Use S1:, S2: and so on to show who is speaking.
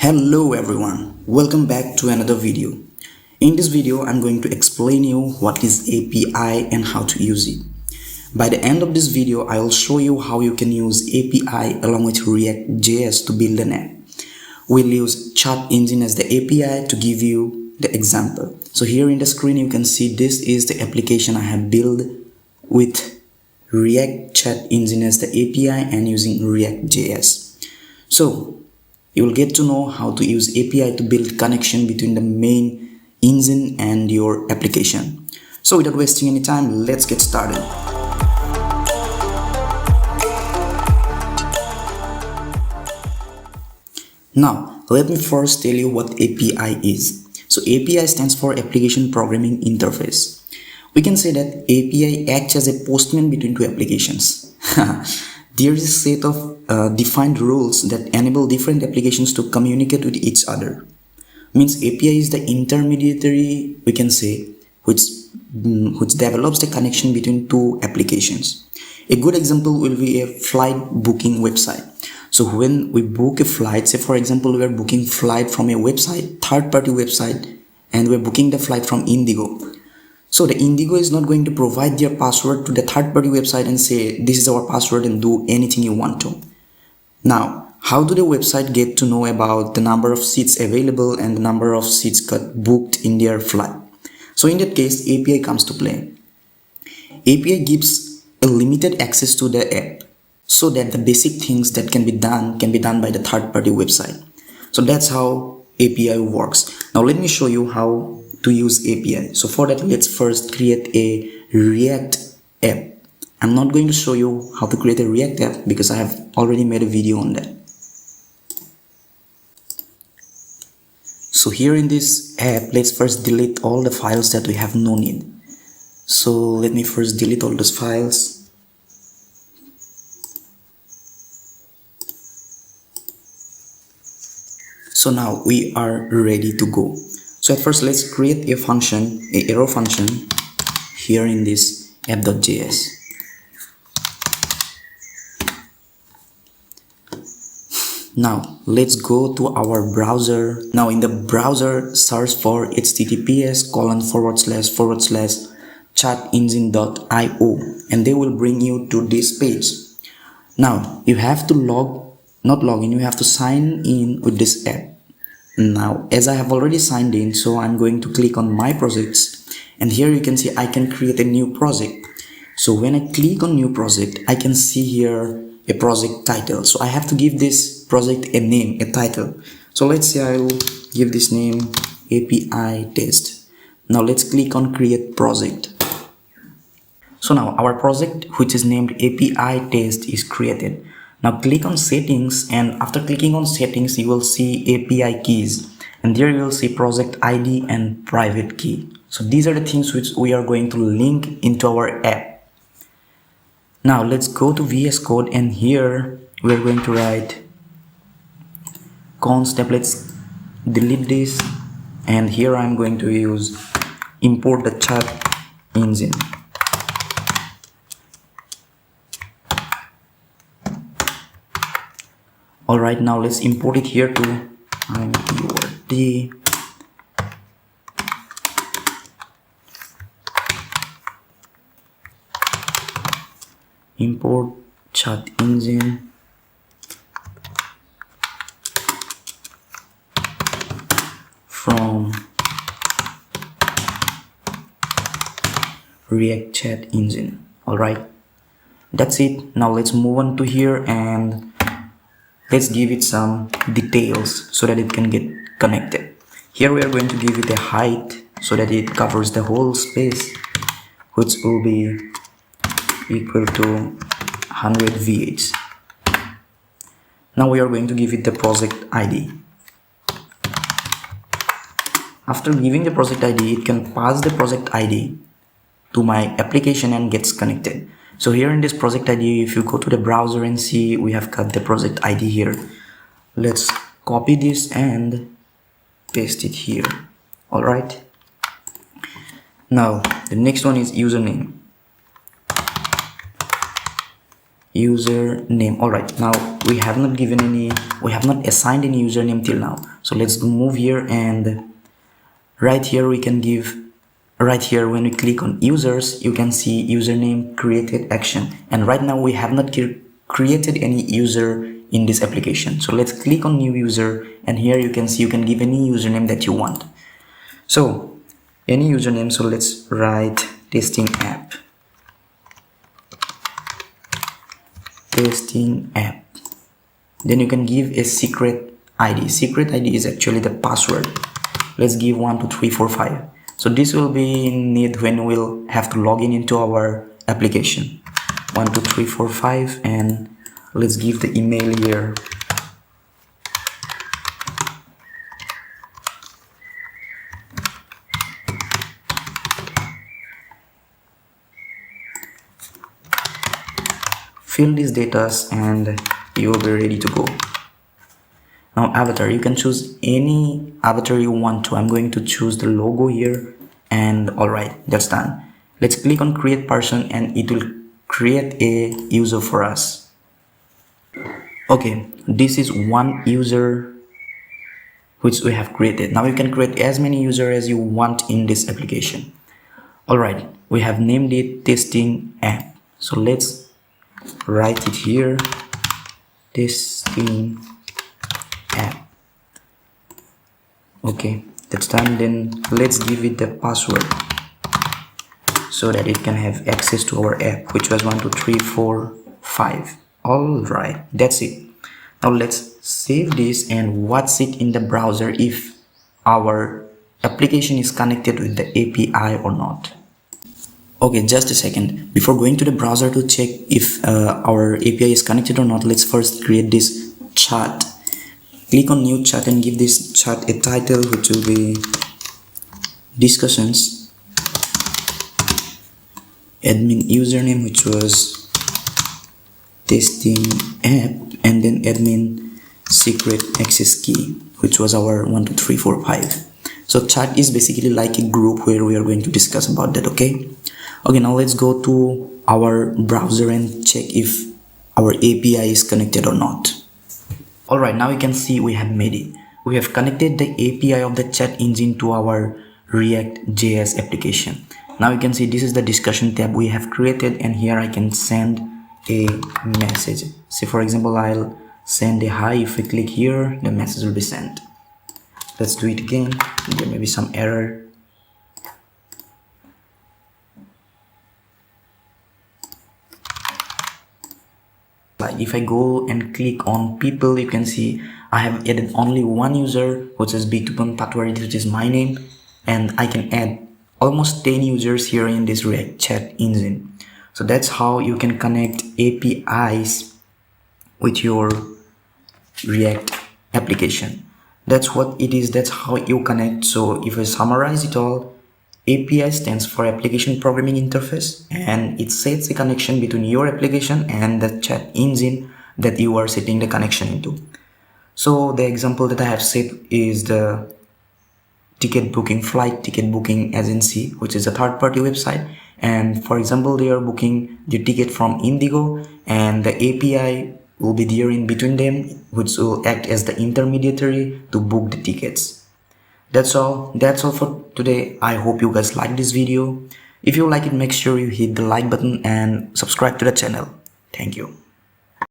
S1: Hello everyone, welcome back to another video. In this video, I'm going to explain you what is API and how to use it. By the end of this video, I will show you how you can use API along with React.js to build an app. We'll use Chat Engine as the API to give you the example. So here in the screen, you can see this is the application I have built with React Chat Engine as the API and using React.js. So you will get to know how to use API to build connection between the main engine and your application. So without wasting any time, let's get started. Now, let me first tell you what API is. So API stands for Application Programming Interface. We can say that API acts as a postman between two applications. There is a set of defined rules that enable different applications to communicate with each other. Means API is the intermediary, we can say, which develops the connection between two applications. A good example will be a flight booking website. So when we book a flight, say for example we are booking flight from a website, third-party website, and we're booking the flight from Indigo. So the Indigo is not going to provide their password to the third-party website and say this is our password and do anything you want to. Now, how do the website get to know about the number of seats available and the number of seats got booked in their flight? So in that case, API comes to play. API gives a limited access to the app so that the basic things that can be done by the third-party website. So that's how API works. Now let me show you how to use API. So for that, let's first create a React app. I'm not going to show you how to create a React app because I have already made a video on that. So here in this app, let's first delete all the files that we have no need. So let me first delete all those files. So now we are ready to go. So at first, let's create a function, a arrow function here in this app.js. Now let's go to our browser. Now in the browser, search for https://chatengine.io and they will bring you to this page. Now you have to you have to sign in with this app. Now as I have already signed in, so I'm going to click on my projects, and here you can see I can create a new project. So when I click on new project, I can see here a project title. So I have to give this project a name, a title. So let's say I will give this name API test. Now let's click on create project. So now our project, which is named API test, is created. Now click on settings, and after clicking on settings, you will see API keys, and there you will see project ID and private key. So these are the things which we are going to link into our app. Now let's go to VS Code, and here we are going to write const tab. Let's delete this, and here I'm going to use import the chat engine. Alright, now let's import it here to import chat engine from React Chat Engine. Alright, that's it. Now let's move on to here and let's give it some details so that it can get connected. Here we are going to give it a height so that it covers the whole space, which will be equal to 100 VH. Now we are going to give it the project ID. After giving the project ID, it can pass the project ID to my application and gets connected. So here in this project ID, if you go to the browser and see, we have got the project ID here. Let's copy this and paste it here. Alright. Now the next one is username. username. All right, now we have not assigned any username till now. So let's move here, and right here we can give, right here when we click on users, you can see username created action, and right now we have not created any user in this application. So let's click on new user, and here you can see you can give any username that you want. So any username, so let's write testing app. Then you can give a secret ID. Secret ID is actually the password. Let's give 12345. So this will be in need when we'll have to log in into our application. 12345, and let's give the email here. Fill these data and you will be ready to go. Now avatar, you can choose any avatar you want to. I'm going to choose the logo here, and alright, that's done. Let's click on create person, and it will create a user for us. Okay, this is one user which we have created. Now you can create as many users as you want in this application. Alright, we have named it testing app. So let's write it here, testing app. Okay, that's done. Then let's give it the password so that it can have access to our app, which was 12345. All right, that's it. Now let's save this and watch it in the browser if our application is connected with the API or not. Okay, just a second. Before going to the browser to check if our API is connected or not, let's first create this chat. Click on new chat and give this chat a title, which will be discussions. Admin username, which was testing app, and then admin secret access key, which was our 12345. So chat is basically like a group where we are going to discuss about that. Okay, now let's go to our browser and check if our API is connected or not. Alright, now you can see we have made it. We have connected the API of the chat engine to our React.js application. Now you can see this is the discussion tab we have created, and here I can send a message. Say for example, I'll send a hi. If I click here, the message will be sent. Let's do it again. There may be some error. Like if I go and click on people, you can see I have added only one user, which is Bitupan Patwari, which is my name, and I can add almost 10 users here in this React chat engine. So that's how you can connect APIs with your React application. That's what it is. That's how you connect. So if I summarize it all, API stands for Application Programming Interface, and it sets a connection between your application and the chat engine that you are setting the connection into. So the example that I have set is the flight ticket booking agency, which is a third-party website. And for example, they are booking the ticket from Indigo, and the API will be there in between them, which will act as the intermediary to book the tickets. That's all for today. I hope you guys like this video. If you like it, make sure you hit the like button and subscribe to the channel. Thank you.